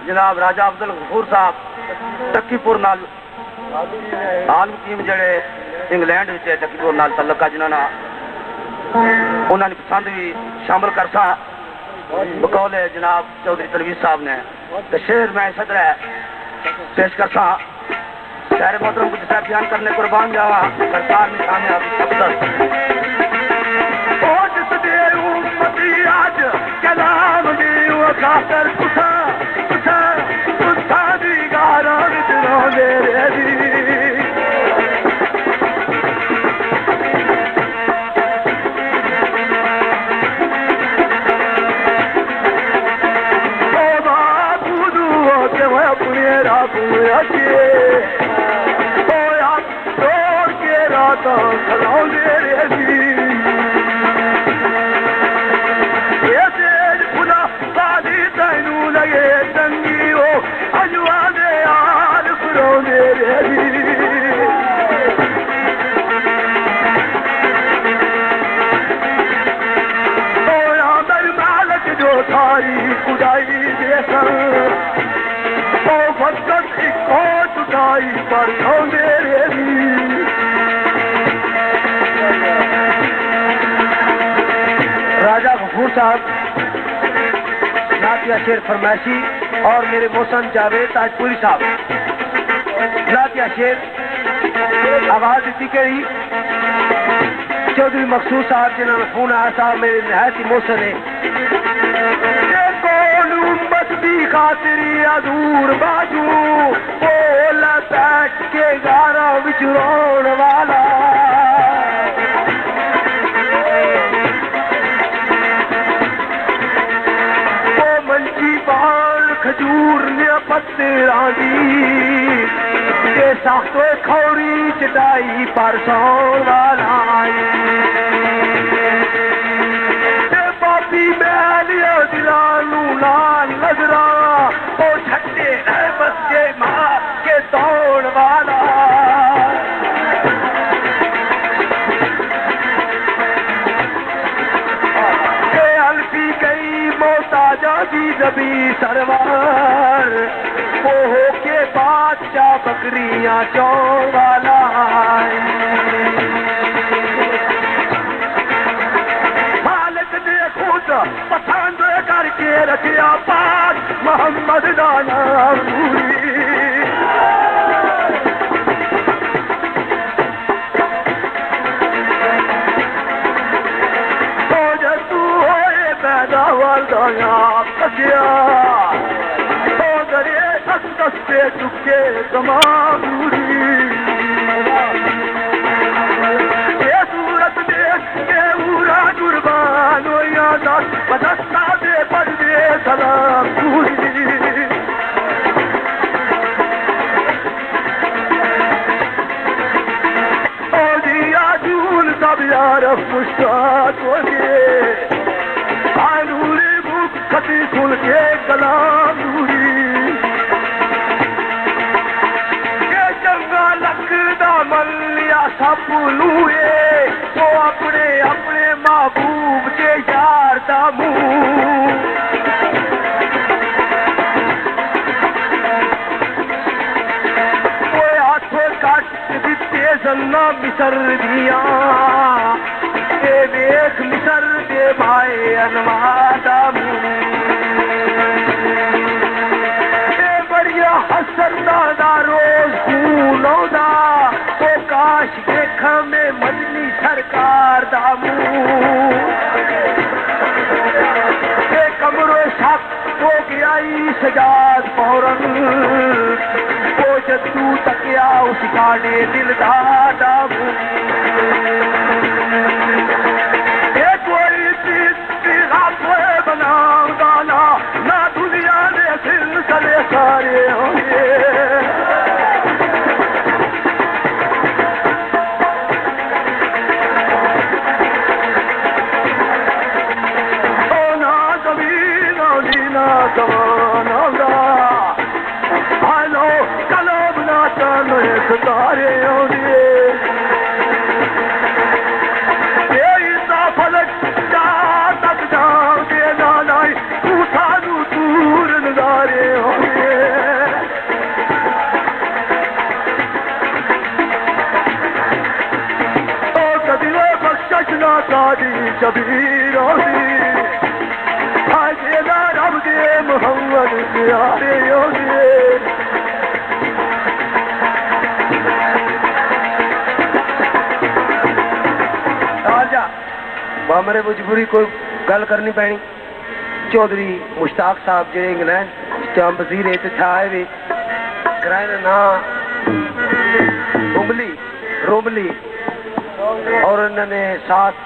जनाब राजा अब्दुल गफूर साहब टक्कीपुर नाल आलमकीम जड़े इंग्लैंड विच टक्कीपुर नाल तल्लक है जिन्होंने उन्होंने पसंद भी शामिल करसा बकौले जनाब चौधरी तलवीज साहब ने तो शेर मैं सदर पेश करसा शहर मोहतरम को जिसे बयान करने कुर्बान जावा सरकार में कामयाब आज कलाम दी वो खातर कुसा कुसा कुसा दी गारा विच रोंदे दी ओ बाबू दू के मैं अपने रात में अच्छे ओ यार छोड़ के रात खलाऊंदे दी सारी खुदाई देसन ओ फकत इको जुदाई पर मेरे राजा गफूर साहब नातिया शेर फरमाइशी और मेरे मोहसन जावेद ताजपुरी साहब नातिया शेर आवाज दी कही चौधरी मकसूद साहब जिन्होंने फोन आया साहब मेरे नहायत ही मोहसन है खातरी अधूर बाजू बोला बैठ के गारा विचरोण वाला वो मंची बाल खजूर ने पत्तरा दी के साखो खौरी चटाई पर सौण वाला पापी मैलिया दिलानू लाल नजरा ओ छट्टे बस के मार के दौड़ वाला अल्फी गई मोताजा की जबी सरवार वो हो के बादशाह बकरियां चौड़ वाला पसंद करके रखिया पाक मोहम्मद दाना पूरी तो तू होए पैदा वाला कसिया तो दरे से चुके तमाम पूरी सूरत देख के पूरा कुर्बान हो बदस्ता दे पर दे सलाम पूरी मुश्ताक हो गए नूरी मुख खती खुल के कलाम नूरी के चंगा लगदा मलिया सब लूए वो अपने अपने महबूब के यार दा मुंह जन्ना मिसर दिया वेख मिसर दे भाई अनवादा बढ़िया हसरदा दा रोज खून औदा वो काश देखा में मदनी सरकार दा मुंह कमरो शक हो गया सजाद फौरन वो जद्दू तकिया उस काने दिल दादा कोई चीज बनाओ गाना ना दुनिया ने सिलसिले सारे होंगे सितारे फलक तक जाओगे नालाई तू सानू दूर नजारे होंगे तो कभी वो बख्शश ना कादी शबीर होगी आज रब दे मोहम्मद प्यारे होंगे हमारे मजबूरी कोई गल करनी पैनी चौधरी मुश्ताक साहब जो इंग्लैंड स्टाम वजीर आए वे कराए ना रोमली और उन्होंने साथ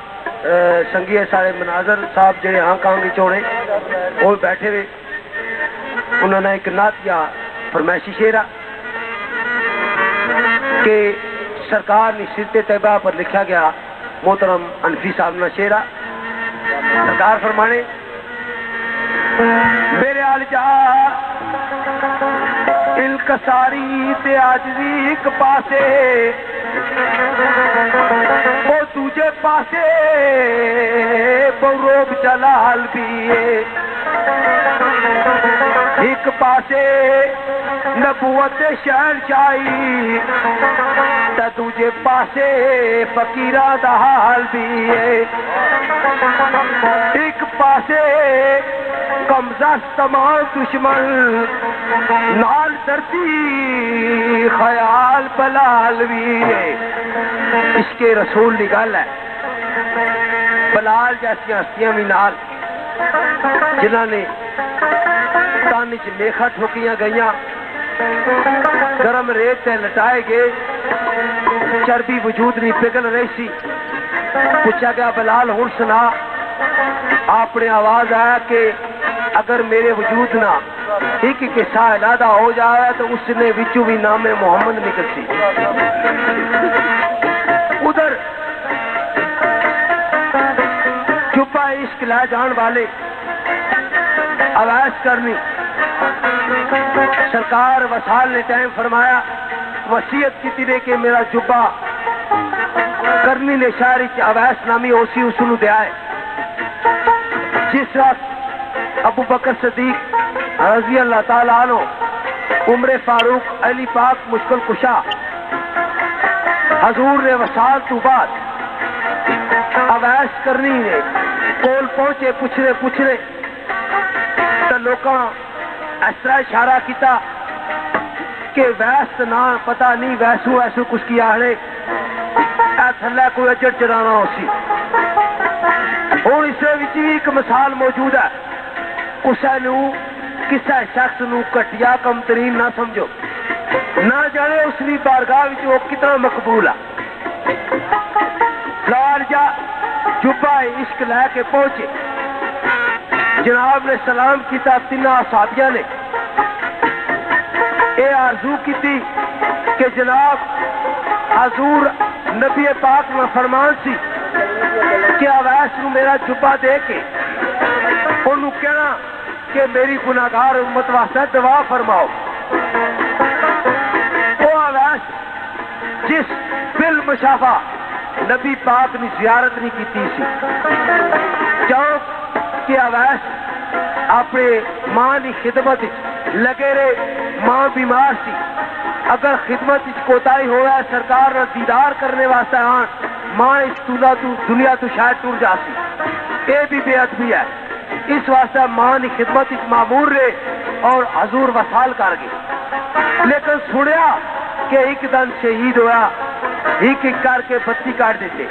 संगी सारे मनाजर साहब जो हांगकांग चोने वो बैठे हुए उन्होंने एक नातिया फरमाइशी शेरा कि सरकार ने सिरते तैयबा पर लिखा गया मोहतरम अनफी साहब ना शेरा सरकार फरमाने मेरे आल जा इल्कसारी ते आजरी एक पासे वो दूजे पासे बरोब जलाल भी एक पासे नबूवत शहनशाही दूजे पासे फकीरा दा हाल भी है एक पासे कमजा तमाम दुश्मन नाल धरती ख्याल बलाल भी है इसके रसूल की गल है बलाल जैसी हस्तियां भी नाल जिन्होंने तन च मेखा ठोकियां गई गरम रेत से लटाए गए चर्बी वजूद नहीं पिघल रही सी पूछा गया बलाल हुण सुना आपने आवाज आया कि अगर मेरे वजूद ना एक किस्सा इलादा हो जाए तो उसने विचू भी नामे मोहम्मद निकल सी उधर चुपा इश्क ला जान वाले आवाज करनी सरकार वसाल ने टाइम फरमाया वसीयत की तिरे के मेरा जुब्बा करनी ने शायरी अवैस नामी ओसी उसनू दियाए जिस वक्त अबू बकर सदीक रजी अल्लाह ताला अन्हु उमरे फारूक अली पाक मुश्किल कुशा हजूर ने वसाल तू बाद अवैस करनी ने कोल पहुंचे पुछरे तो लोकां इस तरह इशारा किया कि वैस ना पता नहीं वैसू ऐसू कुछ की आने थल्ले कोई अजड़ चढ़ाना उसी हूँ इस एक मिसाल मौजूद है किसी शख्स नू घटिया कमतरीन ना समझो ना जाने उसकी बारगाह वो कितना मकबूल है लाल जा जुब्बा इश्क लैके पहुंचे जनाब ने सलाम किया तिना साथिया ने ये आरजू की थी कि जनाब हजूर नबी पाक में फरमान सी कि अवैस नूं मेरा जुब्बा दे के उन्होंने कहना कि मेरी गुनाहगार उम्मत वास्ते दुआ फरमाओ। वो अवैस जिस बिल मुशाफा नबी पाक ने जियारत नहीं की सी, क्योंकि अवैस अपने मां की खिदमत लगे रहे। मां बीमार सी, अगर खिदमत कोताही होया सरकार ना दीदार करने वास्ते आन, मां इस दुनिया तो शायद टुर जासी। ये भी बेअदबी है। इस वास्ते मां की खिदमत मामूर रहे और हजूर वसाल कर गए। लेकिन सुनिया कि एक दिन शहीद होया, एक एक करके बत्ती काट देते।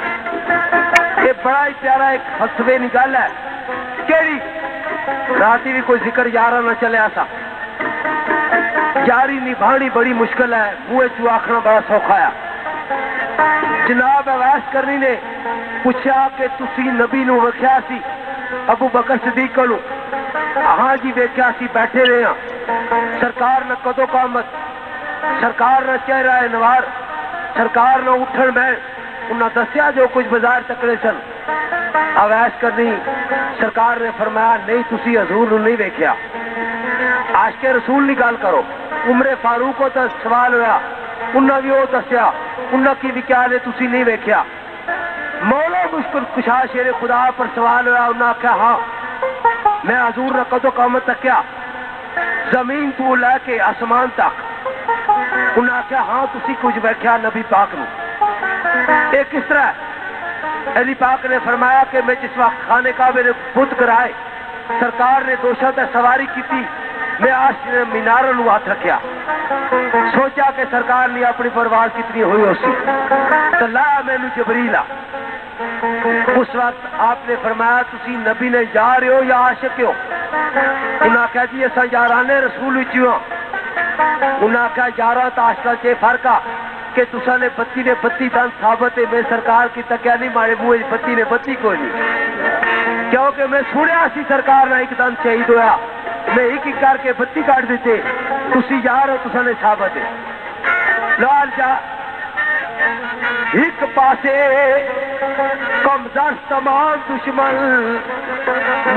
ये बड़ा ही प्यारा एक फलसफे की गल है। केड़ी राती भी कोई जिक्र यारा ना चलिया सा। यारी निभानी बड़ी मुश्किल है, मुंह चू आखना बड़ा सौखा है। जनाब अवैस करनी ने पूछा कि तुसी नबी नूं वेख्या सी अबू बकर सिद्दीक कोलों? हाँ जी वेख्या सी, बैठे रहे हैं। सरकार ने कदों कामत, सरकार ने चेहरा नवार, सरकार ने उठन बैठ, उन्हें दसिया जो कुछ बाजार तकड़े सन। अवैस करनी सरकार ने फरमाया नहीं तुसी हजूर नूं नहीं वेख्या। आशिके रसूल की गल करो। उमरे फारूक को तो सवाल होया, उन्हें भी वो दसिया, उन्हें की भी क्या तुसी नहीं वेख्या। मौला मुश्किल कुशा शेरे खुदा पर सवाल होया, उन्हें आख्या हाँ मैं हजूर ने कदों कामत तक्या, जमीन तू लैके आसमान तक। उन्हें आख्या हाँ तुसी कुछ वेख्या नबी पाक नूं? ये किस तरह? नबी पाक ने फरमाया कि मैं जिस वक्त खाने का मेरे बुत कराए, सरकार ने दोषा ते सवारी की थी, मैं आज मीनारों नूं हाथ रखा, सोचा कि सरकार ने अपनी परवाज कितनी हुई उसी तो ला मैनू जबरीला। उस वक्त आपने फरमाया तुसी नबी ने जा रहे हो या आशिक हो? उन्हें आख्या जी असा याराने रसूल विच हां। उन्हें आख्या यारा तो आशका च फर्क आ कि तुसा ने बत्ती ने बत्ती दन साबत है, मैं सरकार की तक्या नहीं, मारे मुंह बत्ती ने बत्ती कोई नहीं। क्योंकि मैं सुनिया सी सरकार ने एक दन शहीद होया, मैं एक एक करके बत्ती काट देते, तुसी यार हो तुसा ने साबत है। लाल जा एक पासे कमजोर तमाम दुश्मन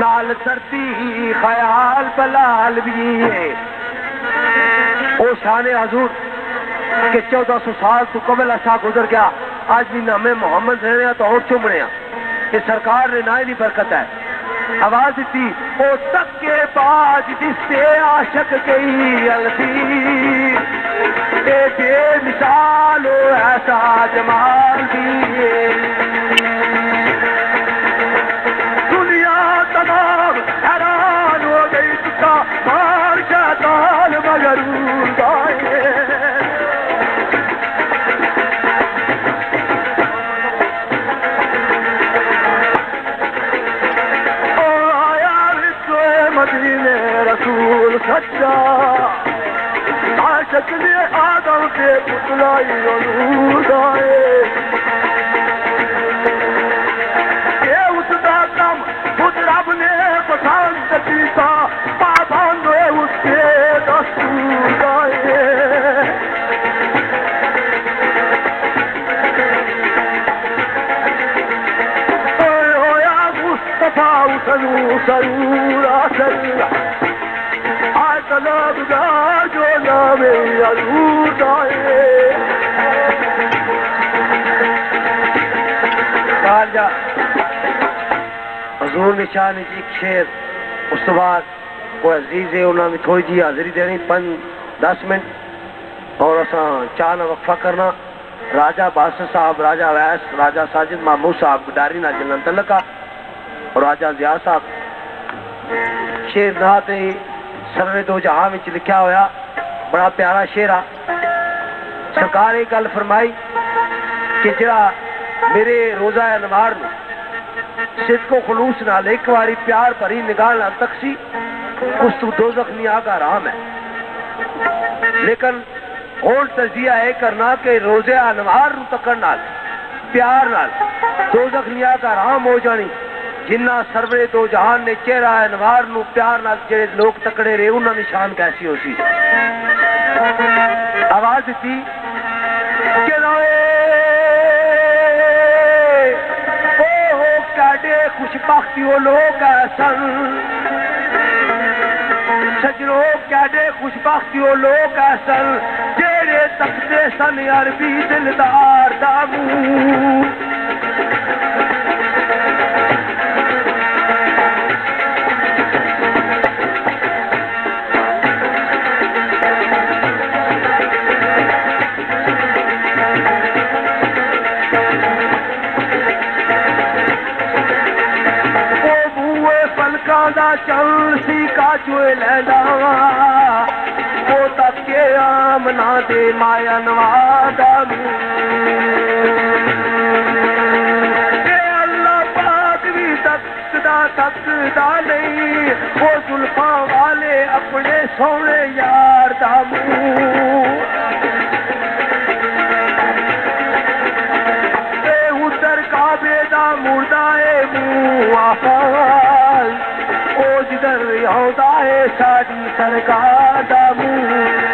नाल सरती ख्याल बलाल भी है। ओ शान हजूर के 1400 साल तो कबल ऐसा गुजर गया, आज भी नामे मोहम्मद रहने तो और चुमने ये सरकार ने ना ही नहीं बरकत है। आवाज दी ओ तक के बाज जिससे आशक गई अलसी, बेमिसाल हो ऐसा जमाल भी दुनिया तमाम हैरान हो गई, तुझा मार शैतान मगरूर गाए। मदीने रसूल सच्चा आशिक ने आदम के पुतलाई नूर आए। ये उसका कम खुद रब ने पसंद किया, पाबंद उसके दस्तूर आए। मुस्तफा उसनू सरूरा सरूरा आज तलब जो नामे अरूर आए। हजूर निशान जी शेर उस बाद कोई अजीज है उन्होंने थोड़ी जी हाजिरी देनी 5-10 मिनट और असा चाह ना वक्फा करना। राजा बादशाह साहब, राजा अवैस, राजा साजिद महमूद साहब गडारी ना जलन तलका और राजा जिया साहब शेर नाथ सरवे दो जहां में लिखा होया, बड़ा प्यारा शेर आ। सरकार एक गल फरमाई कि जरा मेरे रोजा अनवार सिद्को खलूस नाल एक बारी प्यार भरी निगाह नाल तकसी, उस तू दोज़ख नहीं आगा आराम है। लेकिन होर तजिया यह करना कि रोजे अनवार तकन नाल प्यार नाल दोज़ख नहीं आगा आराम हो जानी। जिन्ना सरवरे दो जहान ने चेहरा अनवार नू प्यार नाल जेड़े लोग तकड़े रहे उन्हां दी शान कैसी हो सी। आवाज दी कि खुशबख्ती वो लोग सन सजनो कैडे खुशबख्ती वो लोग सन जेड़े तकते सन अरबी दिलदार दा मूं चल सी का चुए लैंदा वो तके आमना दे माया नवादा अल्लाह पाक भी तकदा नहीं वो जुल्फा वाले अपने सोने यार दा उधर काबे दा मुर्दा है मुंह आफाल ओ जिधर होता है साड़ी सरकार दा मुंह